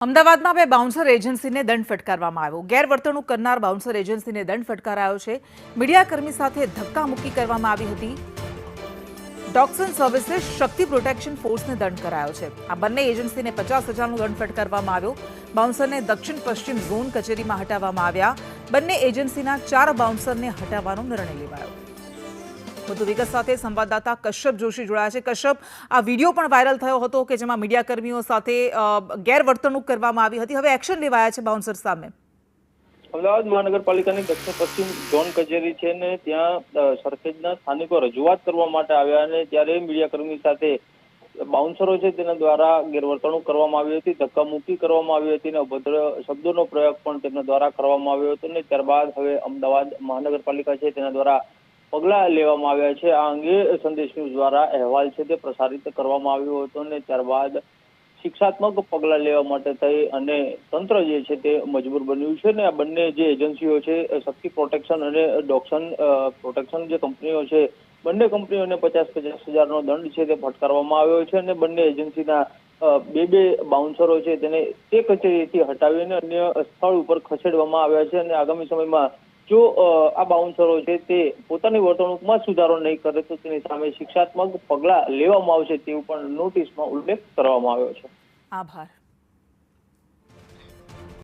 અમદાવાદમાં બે બાઉન્સર એજન્સીને દંડ ફટકારવામાં આવ્યો। ગેરવર્તણૂક કરનાર બાઉન્સર એજન્સીને દંડ ફટકારાયો છે। મીડિયાકર્મી સાથે ધક્કામુક્કી કરવામાં આવી હતી। ડોક્સન સર્વિસે શક્તિ પ્રોટેક્શન ફોર્સને દંડ કરાયો છે। આ બંને એજન્સીને 50,000નો દંડ ફટકારવામાં આવ્યો। બાઉન્સરને દક્ષિણ પશ્ચિમ ઝોન કચેરીમાં હટાવવામાં આવ્યા। બંને એજન્સીના 4 બાઉન્સરને હટાવવાનો નિર્ણય લેવાયો। વધુ વિગત સાથે સંવાદદાતા કશ્યપ જોશી જોડાયા છે। કશ્યપ, આ વિડીયો પણ વાયરલ થયો હતો કે જેમાં મીડિયાકર્મીઓ સાથે ગેરવર્તણૂક કરવામાં આવી હતી। હવે એક્શન લેવાયા છે બાઉન્સર સામે। અમદાવાદ મહાનગરપાલિકાની દક્ષિણ પશ્ચિમ ઝોન કચેરી છે ને ત્યાં સરખેજના સ્થાનિકો રજૂઆત કરવા માટે આવ્યા અને ત્યારે મીડિયાકર્મી સાથે બાઉન્સરો છે તેના દ્વારા ગેરવર્તણૂક કરવામાં આવી હતી, ધક્કામુક્કી કરવામાં આવી હતી અને અભદ્ર શબ્દોનો પ્રયોગ પણ તેમના દ્વારા કરવામાં આવ્યો હતો ને ત્યારબાદ હવે અમદાવાદ મહાનગરપાલિકા છે તેના દ્વારા પગલાં લેવામાં આવ્યા છે। આ અંગે સંદેશ ન્યૂઝ દ્વારા અહેવાલ છે તે પ્રસારિત કરવામાં આવ્યો હતો અને ત્યારબાદ શિક્ષાત્મક પગલાં લેવા માટે થઈ અને તંત્ર જે છે તે મજબૂર બન્યું છે ને આ બંને જે એજન્સીઓ છે શક્તિ પ્રોટેક્શન અને ડોક્સન પ્રોટેક્શન જે કંપનીઓ છે બંને કંપનીઓને 50,000નો દંડ છે તે ફટકારવામાં આવ્યો છે અને બંને એજન્સીના બે બાઉન્સરો છે તેને તે કચેરીથી હટાવીને અન્ય સ્થળ ઉપર ખસેડવામાં આવ્યા છે અને આગામી સમયમાં જો આ બાઉન્સરો છે તે પોતાની વર્તણૂકમાં સુધારો નહીં કરે તો તેની સામે શિક્ષાત્મક પગલાં લેવામાં આવશે તેવું પણ નોટિસમાં ઉલ્લેખ કરવામાં આવ્યો છે। આભાર।